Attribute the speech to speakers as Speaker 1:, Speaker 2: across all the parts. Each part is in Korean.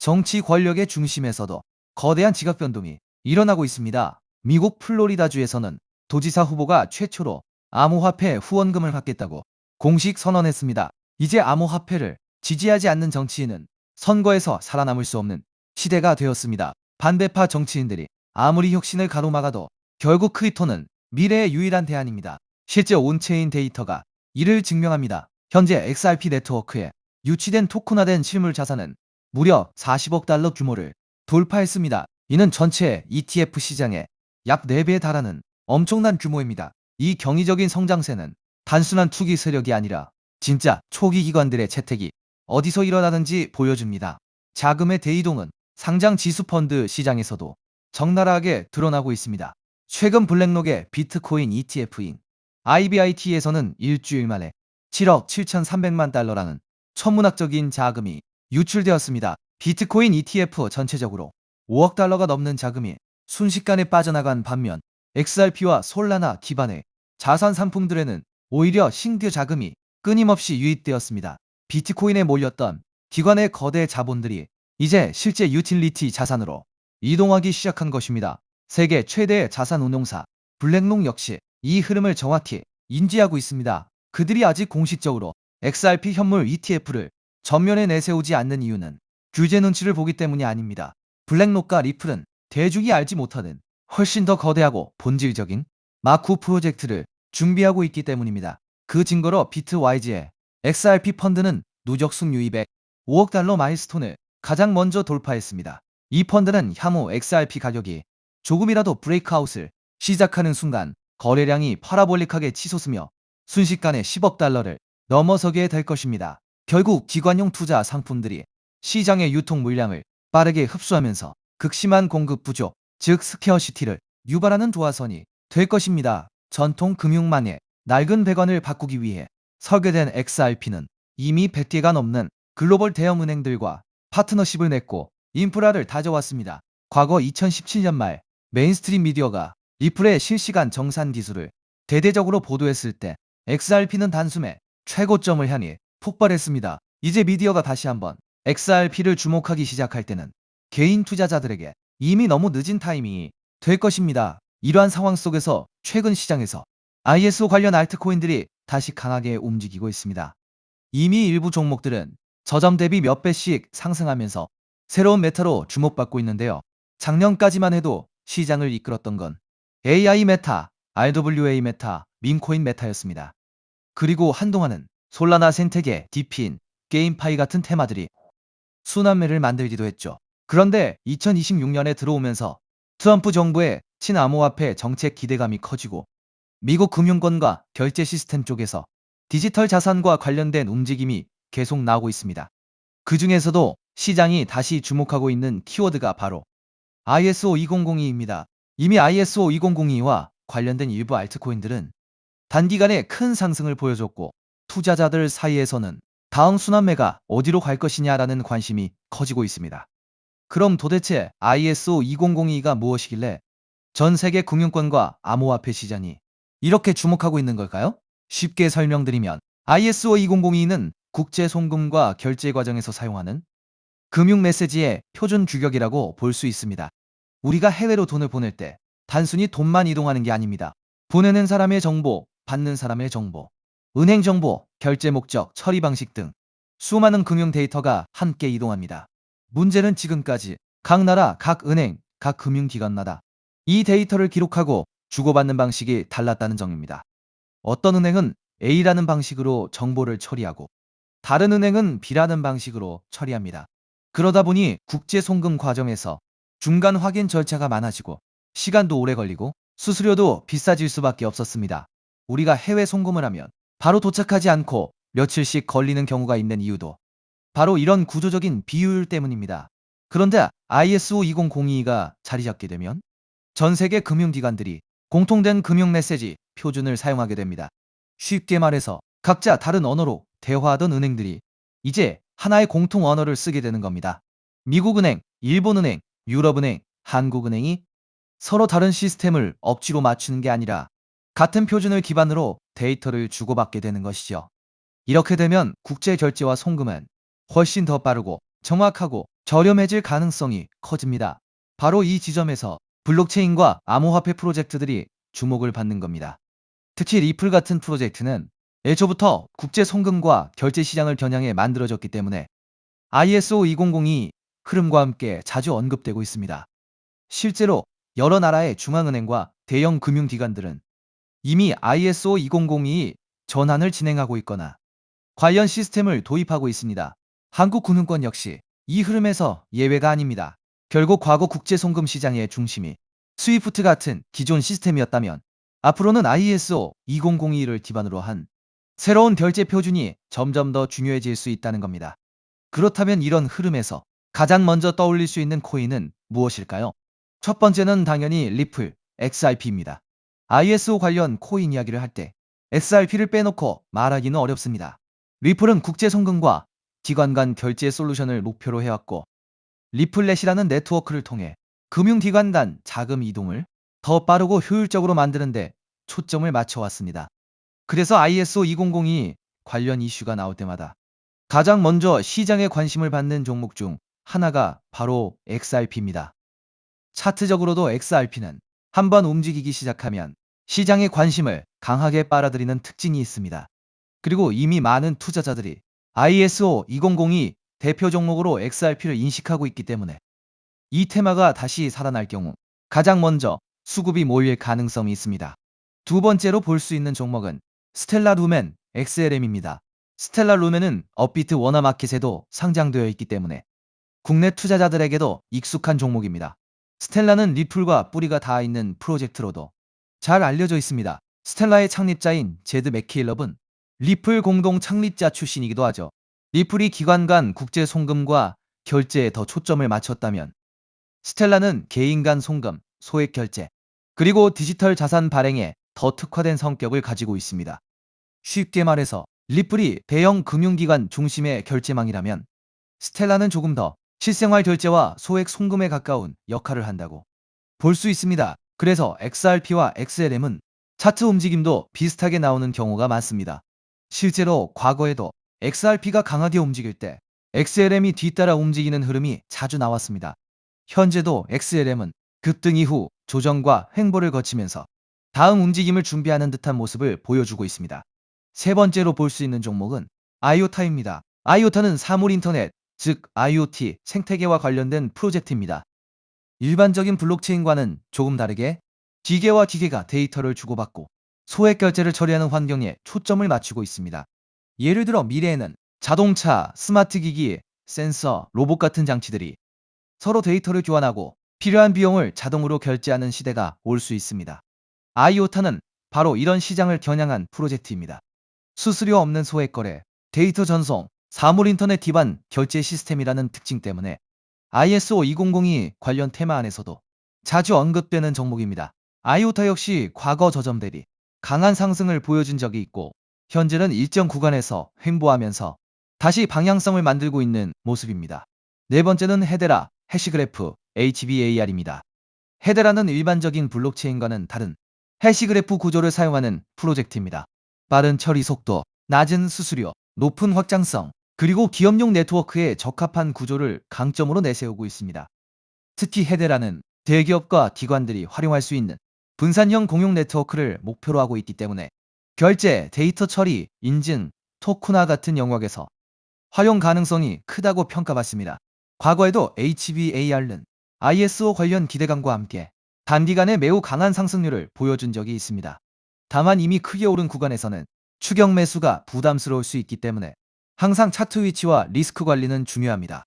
Speaker 1: 정치 권력의 중심에서도 거대한 지각 변동이 일어나고 있습니다. 미국 플로리다주에서는 도지사 후보가 최초로 암호화폐 후원금을 받겠다고 공식 선언했습니다. 이제 암호화폐를 지지하지 않는 정치인은 선거에서 살아남을 수 없는 시대가 되었습니다. 반대파 정치인들이 아무리 혁신을 가로막아도 결국 크립토는 미래의 유일한 대안입니다. 실제 온체인 데이터가 이를 증명합니다. 현재 XRP 네트워크에 유치된 토큰화된 실물 자산은 무려 40억 달러 규모를 돌파했습니다. 이는 전체 ETF 시장의 약 4배에 달하는 엄청난 규모입니다. 이 경이적인 성장세는 단순한 투기 세력이 아니라 진짜 초기 기관들의 채택이 어디서 일어나는지 보여줍니다. 자금의 대이동은 상장 지수펀드 시장에서도 적나라하게 드러나고 있습니다. 최근 블랙록의 비트코인 ETF인 IBIT에서는 일주일 만에 7억 7,300만 달러라는 천문학적인 자금이 유출되었습니다. 비트코인 ETF 전체적으로 5억 달러가 넘는 자금이 순식간에 빠져나간 반면 XRP와 솔라나 기반의 자산 상품들에는 오히려 신규 자금이 끊임없이 유입되었습니다. 비트코인에 몰렸던 기관의 거대 자본들이 이제 실제 유틸리티 자산으로 이동하기 시작한 것입니다. 세계 최대의 자산 운용사 블랙록 역시 이 흐름을 정확히 인지하고 있습니다. 그들이 아직 공식적으로 XRP 현물 ETF를 전면에 내세우지 않는 이유는 규제 눈치를 보기 때문이 아닙니다. 블랙록과 리플은 대중이 알지 못하는 훨씬 더 거대하고 본질적인 마쿠 프로젝트를 준비하고 있기 때문입니다. 그 증거로 비트와이즈의 XRP 펀드는 누적 순유입액 5억 달러 마일스톤을 가장 먼저 돌파했습니다. 이 펀드는 향후 XRP 가격이 조금이라도 브레이크아웃을 시작하는 순간 거래량이 파라볼릭하게 치솟으며 순식간에 10억 달러를 넘어서게 될 것입니다. 결국 기관용 투자 상품들이 시장의 유통 물량을 빠르게 흡수하면서 극심한 공급 부족, 즉 스케어시티를 유발하는 도화선이 될 것입니다. 전통 금융망의 낡은 배관을 바꾸기 위해 설계된 XRP는 이미 100개가 넘는 글로벌 대형은행들과 파트너십을 맺고 인프라를 다져왔습니다. 과거 2017년 말 메인스트림 미디어가 리플의 실시간 정산 기술을 대대적으로 보도했을 때 XRP는 단숨에 최고점을 향해 폭발했습니다. 이제 미디어가 다시 한번 XRP를 주목하기 시작할 때는 개인 투자자들에게 이미 너무 늦은 타이밍이 될 것입니다. 이러한 상황 속에서 최근 시장에서 ISO 관련 알트코인들이 다시 강하게 움직이고 있습니다. 이미 일부 종목들은 저점 대비 몇 배씩 상승하면서 새로운 메타로 주목받고 있는데요. 작년까지만 해도 시장을 이끌었던 건 AI 메타, RWA 메타, 밈코인 메타였습니다. 그리고 한동안은 솔라나 생태계, 디피인, 게임파이 같은 테마들이 순환매를 만들기도 했죠. 그런데 2026년에 들어오면서 트럼프 정부의 친암호화폐 정책 기대감이 커지고 미국 금융권과 결제 시스템 쪽에서 디지털 자산과 관련된 움직임이 계속 나오고 있습니다. 그 중에서도 시장이 다시 주목하고 있는 키워드가 바로 ISO 2002입니다. 이미 ISO 2002와 관련된 일부 알트코인들은 단기간에 큰 상승을 보여줬고 투자자들 사이에서는 다음 순환매가 어디로 갈 것이냐라는 관심이 커지고 있습니다. 그럼 도대체 ISO 2002가 무엇이길래 전 세계 금융권과 암호화폐 시장이 이렇게 주목하고 있는 걸까요? 쉽게 설명드리면 ISO 2002는 국제 송금과 결제 과정에서 사용하는 금융 메시지의 표준 규격이라고 볼 수 있습니다. 우리가 해외로 돈을 보낼 때 단순히 돈만 이동하는 게 아닙니다. 보내는 사람의 정보, 받는 사람의 정보, 은행 정보, 결제 목적, 처리 방식 등 수많은 금융 데이터가 함께 이동합니다. 문제는 지금까지 각 나라, 각 은행, 각 금융기관마다 이 데이터를 기록하고 주고받는 방식이 달랐다는 점입니다. 어떤 은행은 A라는 방식으로 정보를 처리하고 다른 은행은 B라는 방식으로 처리합니다. 그러다 보니 국제 송금 과정에서 중간 확인 절차가 많아지고 시간도 오래 걸리고 수수료도 비싸질 수밖에 없었습니다. 우리가 해외 송금을 하면 바로 도착하지 않고 며칠씩 걸리는 경우가 있는 이유도 바로 이런 구조적인 비효율 때문입니다. 그런데 ISO 2002가 자리 잡게 되면 전 세계 금융기관들이 공통된 금융 메시지 표준을 사용하게 됩니다. 쉽게 말해서 각자 다른 언어로 대화하던 은행들이 이제 하나의 공통 언어를 쓰게 되는 겁니다. 미국은행, 일본은행, 유럽은행, 한국은행이 서로 다른 시스템을 억지로 맞추는 게 아니라 같은 표준을 기반으로 데이터를 주고받게 되는 것이죠. 이렇게 되면 국제 결제와 송금은 훨씬 더 빠르고 정확하고 저렴해질 가능성이 커집니다. 바로 이 지점에서 블록체인과 암호화폐 프로젝트들이 주목을 받는 겁니다. 특히 리플 같은 프로젝트는 애초부터 국제 송금과 결제 시장을 겨냥해 만들어졌기 때문에 ISO 2002 흐름과 함께 자주 언급되고 있습니다. 실제로 여러 나라의 중앙은행과 대형 금융기관들은 이미 ISO 2002 전환을 진행하고 있거나 관련 시스템을 도입하고 있습니다. 한국금융권 역시 이 흐름에서 예외가 아닙니다. 결국 과거 국제송금 시장의 중심이 스위프트 같은 기존 시스템이었다면 앞으로는 ISO 2002를 기반으로 한 새로운 결제 표준이 점점 더 중요해질 수 있다는 겁니다. 그렇다면 이런 흐름에서 가장 먼저 떠올릴 수 있는 코인은 무엇일까요? 첫 번째는 당연히 리플, XRP입니다. ISO 관련 코인 이야기를 할 때 XRP를 빼놓고 말하기는 어렵습니다. 리플은 국제송금과 기관 간 결제 솔루션을 목표로 해왔고 리플렛이라는 네트워크를 통해 금융기관 간 자금 이동을 더 빠르고 효율적으로 만드는데 초점을 맞춰왔습니다. 그래서 ISO 2002 관련 이슈가 나올 때마다 가장 먼저 시장에 관심을 받는 종목 중 하나가 바로 XRP입니다. 차트적으로도 XRP는 한번 움직이기 시작하면 시장의 관심을 강하게 빨아들이는 특징이 있습니다. 그리고 이미 많은 투자자들이 ISO 2002 대표 종목으로 XRP를 인식하고 있기 때문에 이 테마가 다시 살아날 경우 가장 먼저 수급이 몰릴 가능성이 있습니다. 두 번째로 볼 수 있는 종목은 스텔라 루멘 XLM입니다. 스텔라 루멘은 업비트 워너마켓에도 상장되어 있기 때문에 국내 투자자들에게도 익숙한 종목입니다. 스텔라는 리플과 뿌리가 닿아 있는 프로젝트로도 잘 알려져 있습니다. 스텔라의 창립자인 제드 맥케일럽은 리플 공동 창립자 출신이기도 하죠. 리플이 기관 간 국제 송금과 결제에 더 초점을 맞췄다면 스텔라는 개인 간 송금, 소액 결제, 그리고 디지털 자산 발행에 더 특화된 성격을 가지고 있습니다. 쉽게 말해서 리플이 대형 금융기관 중심의 결제망이라면 스텔라는 조금 더 실생활 결제와 소액 송금에 가까운 역할을 한다고 볼 수 있습니다. 그래서 XRP와 XLM은 차트 움직임도 비슷하게 나오는 경우가 많습니다. 실제로 과거에도 XRP가 강하게 움직일 때 XLM이 뒤따라 움직이는 흐름이 자주 나왔습니다. 현재도 XLM은 급등 이후 조정과 횡보를 거치면서 다음 움직임을 준비하는 듯한 모습을 보여주고 있습니다. 세 번째로 볼 수 있는 종목은 아이오타입니다. 아이오타는 사물인터넷, 즉 IoT 생태계와 관련된 프로젝트입니다. 일반적인 블록체인과는 조금 다르게 기계와 기계가 데이터를 주고받고 소액 결제를 처리하는 환경에 초점을 맞추고 있습니다. 예를 들어 미래에는 자동차, 스마트 기기, 센서, 로봇 같은 장치들이 서로 데이터를 교환하고 필요한 비용을 자동으로 결제하는 시대가 올 수 있습니다. 아이오타는 바로 이런 시장을 겨냥한 프로젝트입니다. 수수료 없는 소액 거래, 데이터 전송, 사물 인터넷 기반 결제 시스템이라는 특징 때문에 ISO 2002 관련 테마 안에서도 자주 언급되는 종목입니다. 아이오타 역시 과거 저점 대비 강한 상승을 보여준 적이 있고 현재는 일정 구간에서 횡보하면서 다시 방향성을 만들고 있는 모습입니다. 네 번째는 헤데라, 해시그래프, HBAR입니다. 헤데라는 일반적인 블록체인과는 다른 해시그래프 구조를 사용하는 프로젝트입니다. 빠른 처리 속도, 낮은 수수료, 높은 확장성, 그리고 기업용 네트워크에 적합한 구조를 강점으로 내세우고 있습니다. 특히 헤데라는 대기업과 기관들이 활용할 수 있는 분산형 공용 네트워크를 목표로 하고 있기 때문에 결제, 데이터 처리, 인증, 토큰화 같은 영역에서 활용 가능성이 크다고 평가받습니다. 과거에도 HBAR는 ISO 관련 기대감과 함께 단기간에 매우 강한 상승률을 보여준 적이 있습니다. 다만 이미 크게 오른 구간에서는 추격 매수가 부담스러울 수 있기 때문에 항상 차트 위치와 리스크 관리는 중요합니다.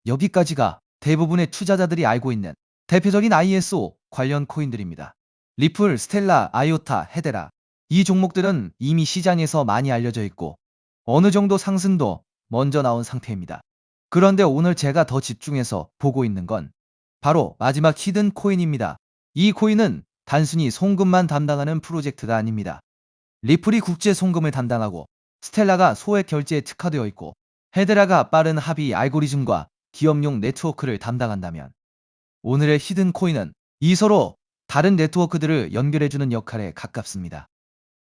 Speaker 1: 여기까지가 대부분의 투자자들이 알고 있는 대표적인 ISO 관련 코인들입니다. 리플, 스텔라, 아이오타, 헤데라 이 종목들은 이미 시장에서 많이 알려져 있고 어느 정도 상승도 먼저 나온 상태입니다. 그런데 오늘 제가 더 집중해서 보고 있는 건 바로 마지막 히든 코인입니다. 이 코인은 단순히 송금만 담당하는 프로젝트가 아닙니다. 리플이 국제 송금을 담당하고 스텔라가 소액 결제에 특화되어 있고 헤드라가 빠른 합의 알고리즘과 기업용 네트워크를 담당한다면 오늘의 히든 코인은 이 서로 다른 네트워크들을 연결해주는 역할에 가깝습니다.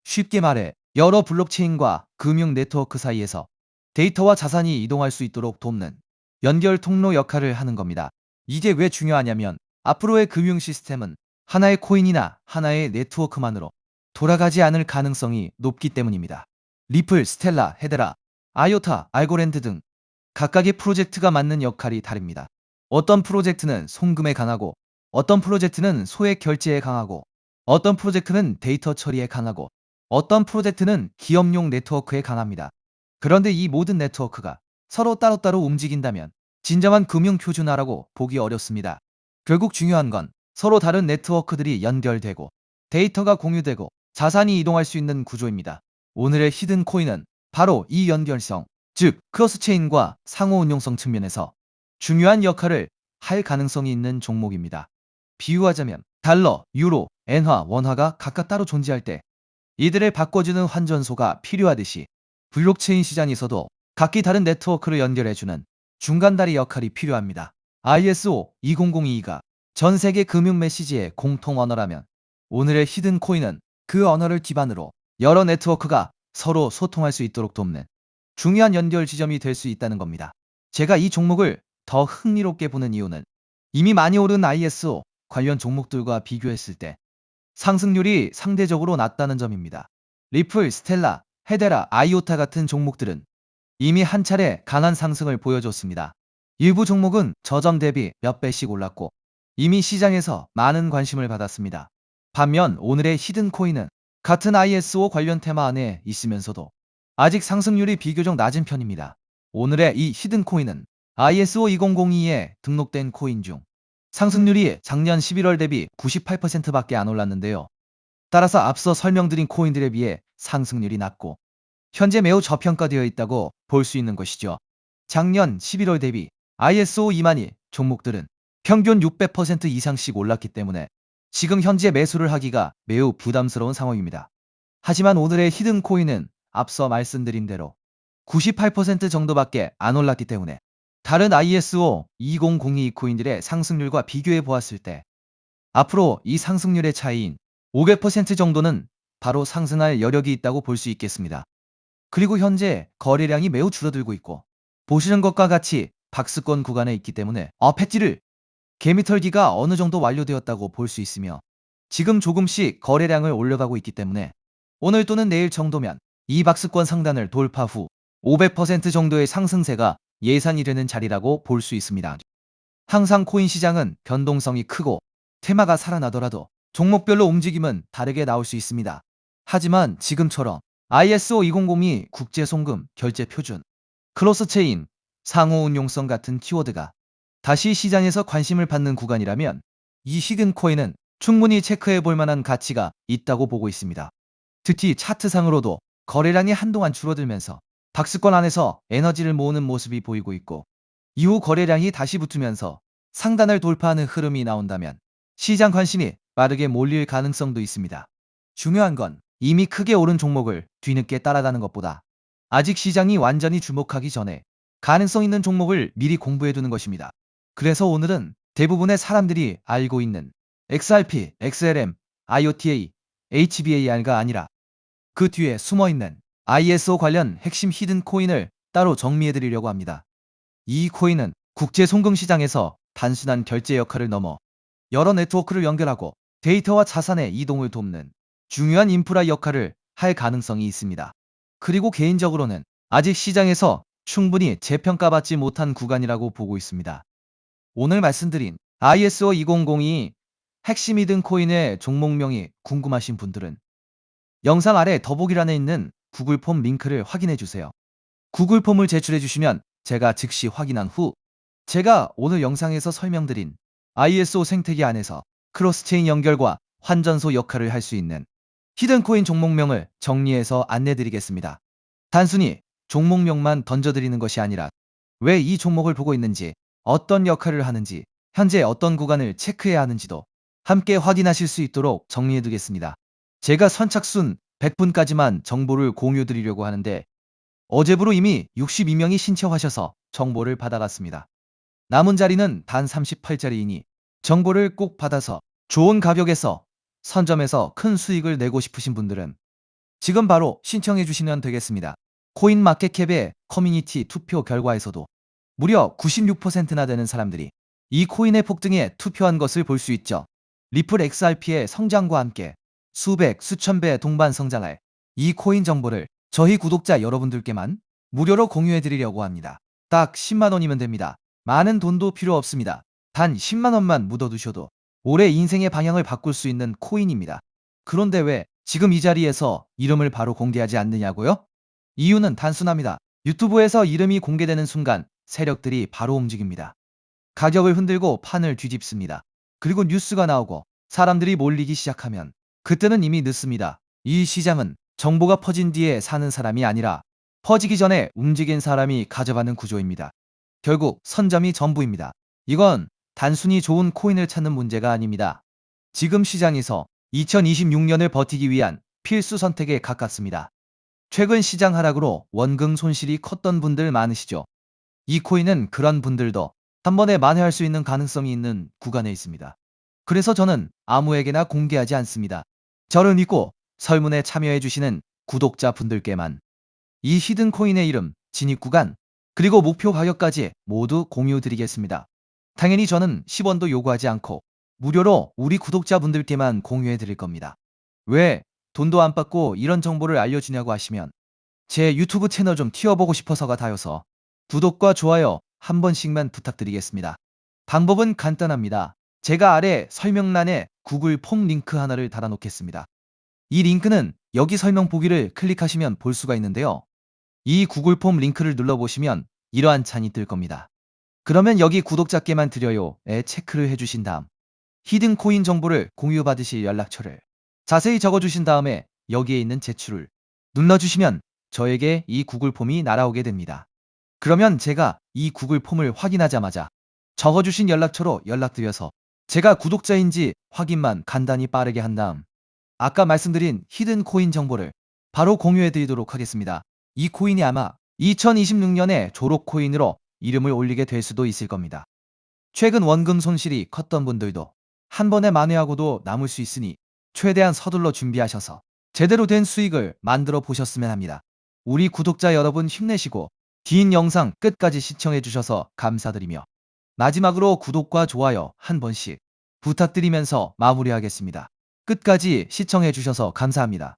Speaker 1: 쉽게 말해 여러 블록체인과 금융 네트워크 사이에서 데이터와 자산이 이동할 수 있도록 돕는 연결 통로 역할을 하는 겁니다. 이게 왜 중요하냐면 앞으로의 금융 시스템은 하나의 코인이나 하나의 네트워크만으로 돌아가지 않을 가능성이 높기 때문입니다. 리플, 스텔라, 헤데라, 아이오타, 알고랜드 등 각각의 프로젝트가 맡는 역할이 다릅니다. 어떤 프로젝트는 송금에 강하고, 어떤 프로젝트는 소액 결제에 강하고, 어떤 프로젝트는 데이터 처리에 강하고, 어떤 프로젝트는 기업용 네트워크에 강합니다. 그런데 이 모든 네트워크가 서로 따로따로 움직인다면 진정한 금융 표준화라고 보기 어렵습니다. 결국 중요한 건 서로 다른 네트워크들이 연결되고 데이터가 공유되고 자산이 이동할 수 있는 구조입니다. 오늘의 히든 코인은 바로 이 연결성, 즉 크로스체인과 상호 운용성 측면에서 중요한 역할을 할 가능성이 있는 종목입니다. 비유하자면 달러, 유로, 엔화, 원화가 각각 따로 존재할 때 이들을 바꿔주는 환전소가 필요하듯이 블록체인 시장에서도 각기 다른 네트워크를 연결해주는 중간다리 역할이 필요합니다. ISO 20022가 전 세계 금융 메시지의 공통 언어라면 오늘의 히든 코인은 그 언어를 기반으로 여러 네트워크가 서로 소통할 수 있도록 돕는 중요한 연결 지점이 될 수 있다는 겁니다. 제가 이 종목을 더 흥미롭게 보는 이유는 이미 많이 오른 ISO 관련 종목들과 비교했을 때 상승률이 상대적으로 낮다는 점입니다. 리플, 스텔라, 헤데라, 아이오타 같은 종목들은 이미 한 차례 강한 상승을 보여줬습니다. 일부 종목은 저점 대비 몇 배씩 올랐고 이미 시장에서 많은 관심을 받았습니다. 반면 오늘의 히든 코인은 같은 ISO 관련 테마 안에 있으면서도 아직 상승률이 비교적 낮은 편입니다. 오늘의 이 히든 코인은 ISO 2002에 등록된 코인 중 상승률이 작년 11월 대비 98%밖에 안 올랐는데요. 따라서 앞서 설명드린 코인들에 비해 상승률이 낮고 현재 매우 저평가되어 있다고 볼 수 있는 것이죠. 작년 11월 대비 ISO 2만이 종목들은 평균 600% 이상씩 올랐기 때문에 지금 현재 매수를 하기가 매우 부담스러운 상황입니다. 하지만 오늘의 히든 코인은 앞서 말씀드린 대로 98% 정도밖에 안 올랐기 때문에 다른 ISO 2002 코인들의 상승률과 비교해 보았을 때 앞으로 이 상승률의 차이인 500% 정도는 바로 상승할 여력이 있다고 볼 수 있겠습니다. 그리고 현재 거래량이 매우 줄어들고 있고 보시는 것과 같이 박스권 구간에 있기 때문에 패지를 개미털기가 어느 정도 완료되었다고 볼 수 있으며 지금 조금씩 거래량을 올려가고 있기 때문에 오늘 또는 내일 정도면 이 박스권 상단을 돌파 후 500% 정도의 상승세가 예상이 되는 자리라고 볼 수 있습니다. 항상 코인 시장은 변동성이 크고 테마가 살아나더라도 종목별로 움직임은 다르게 나올 수 있습니다. 하지만 지금처럼 ISO 2002 국제송금 결제 표준, 크로스체인, 상호 운용성 같은 키워드가 다시 시장에서 관심을 받는 구간이라면 이 히든 코인은 충분히 체크해 볼 만한 가치가 있다고 보고 있습니다. 특히 차트상으로도 거래량이 한동안 줄어들면서 박스권 안에서 에너지를 모으는 모습이 보이고 있고 이후 거래량이 다시 붙으면서 상단을 돌파하는 흐름이 나온다면 시장 관심이 빠르게 몰릴 가능성도 있습니다. 중요한 건 이미 크게 오른 종목을 뒤늦게 따라가는 것보다 아직 시장이 완전히 주목하기 전에 가능성 있는 종목을 미리 공부해 두는 것입니다. 그래서 오늘은 대부분의 사람들이 알고 있는 XRP, XLM, IOTA, HBAR가 아니라 그 뒤에 숨어있는 ISO 관련 핵심 히든 코인을 따로 정리해 드리려고 합니다. 이 코인은 국제 송금 시장에서 단순한 결제 역할을 넘어 여러 네트워크를 연결하고 데이터와 자산의 이동을 돕는 중요한 인프라 역할을 할 가능성이 있습니다. 그리고 개인적으로는 아직 시장에서 충분히 재평가받지 못한 구간이라고 보고 있습니다. 오늘 말씀드린 ISO 2002 핵심 히든 코인의 종목명이 궁금하신 분들은 영상 아래 더보기란에 있는 구글 폼 링크를 확인해 주세요. 구글 폼을 제출해 주시면 제가 즉시 확인한 후 제가 오늘 영상에서 설명드린 ISO 생태계 안에서 크로스체인 연결과 환전소 역할을 할 수 있는 히든코인 종목명을 정리해서 안내드리겠습니다. 단순히 종목명만 던져드리는 것이 아니라 왜 이 종목을 보고 있는지, 어떤 역할을 하는지, 현재 어떤 구간을 체크해야 하는지도 함께 확인하실 수 있도록 정리해두겠습니다. 제가 선착순 100분까지만 정보를 공유드리려고 하는데 어제부로 이미 62명이 신청하셔서 정보를 받아갔습니다. 남은 자리는 단 38자리이니 정보를 꼭 받아서 좋은 가격에서 선점해서 큰 수익을 내고 싶으신 분들은 지금 바로 신청해 주시면 되겠습니다. 코인마켓캡의 커뮤니티 투표 결과에서도 무려 96%나 되는 사람들이 이 코인의 폭등에 투표한 것을 볼 수 있죠. 리플 XRP의 성장과 함께 수백, 수천 배 동반 성장할 이 코인 정보를 저희 구독자 여러분들께만 무료로 공유해 드리려고 합니다. 딱 10만 원이면 됩니다. 많은 돈도 필요 없습니다. 단 10만 원만 묻어두셔도 올해 인생의 방향을 바꿀 수 있는 코인입니다. 그런데 왜 지금 이 자리에서 이름을 바로 공개하지 않느냐고요? 이유는 단순합니다. 유튜브에서 이름이 공개되는 순간 세력들이 바로 움직입니다. 가격을 흔들고 판을 뒤집습니다. 그리고 뉴스가 나오고 사람들이 몰리기 시작하면 그때는 이미 늦습니다. 이 시장은 정보가 퍼진 뒤에 사는 사람이 아니라 퍼지기 전에 움직인 사람이 가져가는 구조입니다. 결국 선점이 전부입니다. 이건 단순히 좋은 코인을 찾는 문제가 아닙니다. 지금 시장에서 2026년을 버티기 위한 필수 선택에 가깝습니다. 최근 시장 하락으로 원금 손실이 컸던 분들 많으시죠? 이 코인은 그런 분들도 한 번에 만회할 수 있는 가능성이 있는 구간에 있습니다. 그래서 저는 아무에게나 공개하지 않습니다. 저를 믿고 설문에 참여해주시는 구독자분들께만 이 히든 코인의 이름, 진입 구간, 그리고 목표 가격까지 모두 공유드리겠습니다. 당연히 저는 10원도 요구하지 않고 무료로 우리 구독자분들께만 공유해 드릴 겁니다. 왜 돈도 안 받고 이런 정보를 알려주냐고 하시면 제 유튜브 채널 좀 튀어보고 싶어서가 다여서 구독과 좋아요 한 번씩만 부탁드리겠습니다. 방법은 간단합니다. 제가 아래 설명란에 구글 폼 링크 하나를 달아놓겠습니다. 이 링크는 여기 설명 보기를 클릭하시면 볼 수가 있는데요. 이 구글 폼 링크를 눌러보시면 이러한 창이 뜰 겁니다. 그러면 여기 구독자께만 드려요에 체크를 해주신 다음 히든 코인 정보를 공유받으실 연락처를 자세히 적어주신 다음에 여기에 있는 제출을 눌러주시면 저에게 이 구글 폼이 날아오게 됩니다. 그러면 제가 이 구글 폼을 확인하자마자 적어주신 연락처로 연락드려서 제가 구독자인지 확인만 간단히 빠르게 한 다음 아까 말씀드린 히든 코인 정보를 바로 공유해드리도록 하겠습니다. 이 코인이 아마 2026년에 졸업 코인으로 이름을 올리게 될 수도 있을 겁니다. 최근 원금 손실이 컸던 분들도 한 번에 만회하고도 남을 수 있으니 최대한 서둘러 준비하셔서 제대로 된 수익을 만들어 보셨으면 합니다. 우리 구독자 여러분 힘내시고 긴 영상 끝까지 시청해 주셔서 감사드리며 마지막으로 구독과 좋아요 한 번씩 부탁드리면서 마무리하겠습니다. 끝까지 시청해 주셔서 감사합니다.